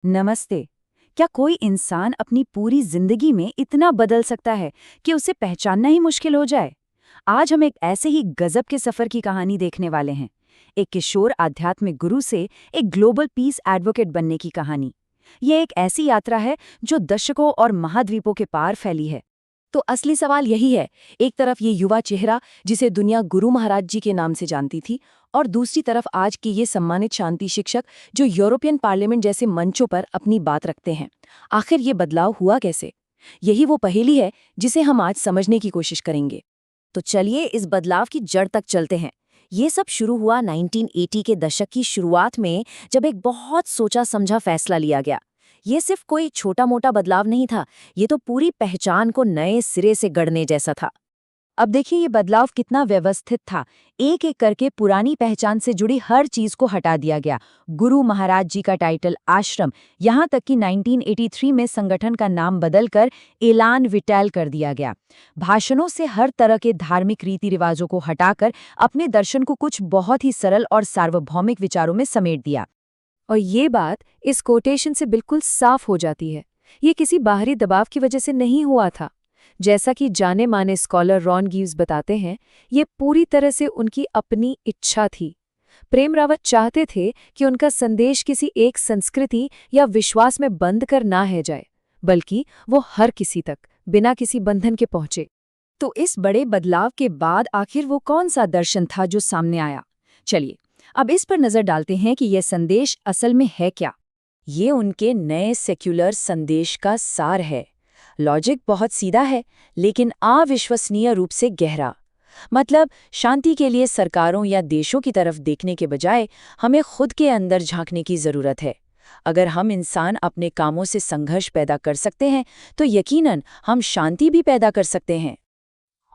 नमस्ते। क्या कोई इंसान अपनी पूरी जिंदगी में इतना बदल सकता है कि उसे पहचानना ही मुश्किल हो जाए? आज हम एक ऐसे ही गजब के सफर की कहानी देखने वाले हैं। एक किशोर आध्यात्मिक गुरु से एक ग्लोबल पीस एडवोकेट बनने की कहानी। ये एक ऐसी यात्रा है जो दशकों और महाद्वीपों के पार फैली है। तो असली सवाल यही है। एक तरफ ये युवा चेहरा जिसे दुनिया गुरु महाराज जी के नाम से जानती थी, और दूसरी तरफ आज के ये सम्मानित शांति शिक्षक जो यूरोपियन पार्लियामेंट जैसे मंचों पर अपनी बात रखते हैं। आखिर ये बदलाव हुआ कैसे? यही वो पहेली है जिसे हम आज समझने की कोशिश करेंगे। तो चलिए इस बदलाव की जड़ तक चलते हैं। ये सब शुरू हुआ 1980 के दशक की शुरुआत में, जब एक बहुत सोचा समझा फैसला लिया गया। ये सिर्फ कोई छोटा मोटा बदलाव नहीं था, ये तो पूरी पहचान को नए सिरे से गढ़ने जैसा था। अब देखिए ये बदलाव कितना व्यवस्थित था। एक एक करके पुरानी पहचान से जुड़ी हर चीज को हटा दिया गया। गुरु महाराज जी का टाइटल, आश्रम, यहाँ तक कि 1983 में संगठन का नाम बदलकर एलान विटैल कर दिया गया। भाषणों से हर तरह के धार्मिक रीति रिवाजों को हटाकर अपने दर्शन को कुछ बहुत ही सरल और सार्वभौमिक विचारों में समेट दिया। और ये बात इस कोटेशन से बिल्कुल साफ हो जाती है। ये किसी बाहरी दबाव की वजह से नहीं हुआ था। जैसा कि जाने माने स्कॉलर रॉन गिव्स बताते हैं, ये पूरी तरह से उनकी अपनी इच्छा थी। प्रेम रावत चाहते थे कि उनका संदेश किसी एक संस्कृति या विश्वास में बंद कर ना है जाए, बल्कि वो हर किसी तक बिना किसी बंधन के पहुंचे। तो इस बड़े बदलाव के बाद आखिर वो कौन सा दर्शन था जो सामने आया? चलिए अब इस पर नजर डालते हैं कि यह संदेश असल में है क्या। ये उनके नए सेक्युलर संदेश का सार है। लॉजिक बहुत सीधा है, लेकिन अविश्वसनीय रूप से गहरा। मतलब, शांति के लिए सरकारों या देशों की तरफ देखने के बजाय हमें खुद के अंदर झांकने की जरूरत है। अगर हम इंसान अपने कामों से संघर्ष पैदा कर सकते हैं, तो यकीनन हम शांति भी पैदा कर सकते हैं।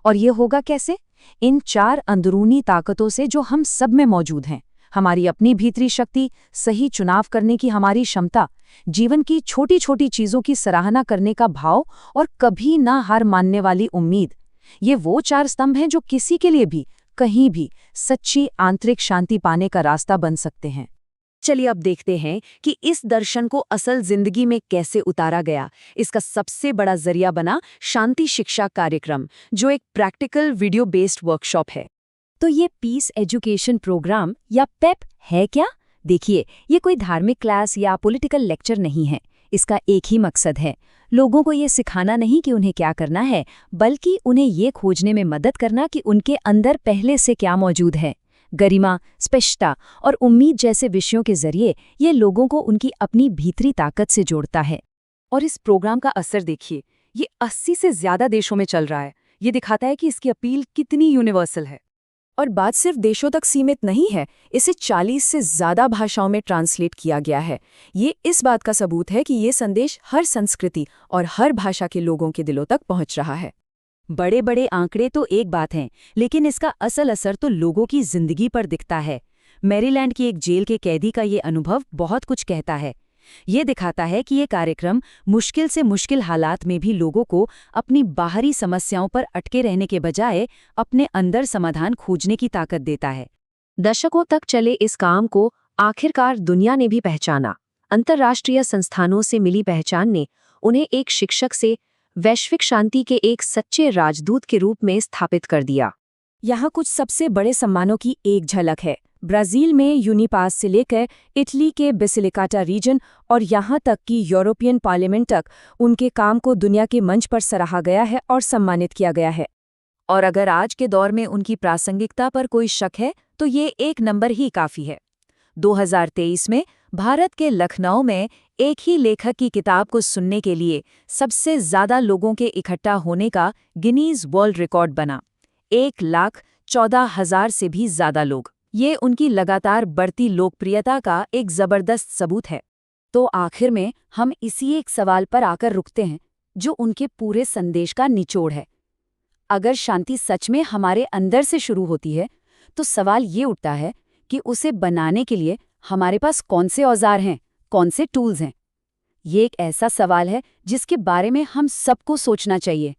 और ये होगा कैसे? इन 4 अंदरूनी ताकतों से जो हम सब में मौजूद हैं। हमारी अपनी भीतरी शक्ति, सही चुनाव करने की हमारी क्षमता, जीवन की छोटी छोटी चीजों की सराहना करने का भाव और कभी ना हार मानने वाली उम्मीद। ये वो 4 स्तंभ हैं जो किसी के लिए भी, कहीं भी सच्ची आंतरिक शांति पाने का रास्ता बन सकते हैं। चलिए अब देखते हैं कि इस दर्शन को असल जिंदगी में कैसे उतारा गया। इसका सबसे बड़ा जरिया बना शांति शिक्षा कार्यक्रम, जो एक प्रैक्टिकल वीडियो बेस्ड वर्कशॉप है। तो ये पीस एजुकेशन प्रोग्राम या पेप है क्या? देखिए, ये कोई धार्मिक क्लास या पॉलिटिकल लेक्चर नहीं है। इसका एक ही मकसद है, लोगों को ये सिखाना नहीं कि उन्हें क्या करना है, बल्कि उन्हें ये खोजने में मदद करना कि उनके अंदर पहले से क्या मौजूद है। गरिमा, स्पष्टता और उम्मीद जैसे विषयों के जरिए ये लोगों को उनकी अपनी भीतरी ताकत से जोड़ता है। और इस प्रोग्राम का असर देखिए, ये 80 से ज्यादा देशों में चल रहा है। ये दिखाता है कि इसकी अपील कितनी यूनिवर्सल है। और बात सिर्फ देशों तक सीमित नहीं है, इसे 40 से ज्यादा भाषाओं में ट्रांसलेट किया गया है। ये इस बात का सबूत है कि ये संदेश हर संस्कृति और हर भाषा के लोगों के दिलों तक पहुंच रहा है। बड़े बड़े आंकड़े तो एक बात हैं, लेकिन इसका असल असर तो लोगों की जिंदगी पर दिखता है। मैरीलैंड की एक जेल के कैदी का ये अनुभव बहुत कुछ कहता है। ये दिखाता है कि ये कार्यक्रम मुश्किल से मुश्किल हालात में भी लोगों को अपनी बाहरी समस्याओं पर अटके रहने के बजाय अपने अंदर समाधान खोजने की ताकत देता है। दशकों तक चले इस काम को आखिरकार दुनिया ने भी पहचाना। अंतर्राष्ट्रीय संस्थानों से मिली पहचान ने उन्हें एक शिक्षक से वैश्विक शांति के एक सच्चे राजदूत के रूप में स्थापित कर दिया। यहाँ कुछ सबसे बड़े सम्मानों की एक झलक है। ब्राजील में यूनिपास से लेकर इटली के बेसिलिकाटा रीजन और यहाँ तक कि यूरोपियन पार्लियामेंट तक उनके काम को दुनिया के मंच पर सराहा गया है और सम्मानित किया गया है। और अगर आज के दौर में उनकी प्रासंगिकता पर कोई शक है, तो ये एक नंबर ही काफ़ी है। 2023 में भारत के लखनऊ में एक ही लेखक की किताब को सुनने के लिए सबसे ज़्यादा लोगों के इकट्ठा होने का गिनीज वर्ल्ड रिकॉर्ड बना। 1,14,000 से भी ज़्यादा लोग। ये उनकी लगातार बढ़ती लोकप्रियता का एक ज़बरदस्त सबूत है। तो आखिर में हम इसी एक सवाल पर आकर रुकते हैं, जो उनके पूरे संदेश का निचोड़ है। अगर शांति सच में हमारे अंदर से शुरू होती है, तो सवाल ये उठता है कि उसे बनाने के लिए हमारे पास कौन से औजार हैं, कौन से टूल्स हैं। ये एक ऐसा सवाल है जिसके बारे में हम सबको सोचना चाहिए।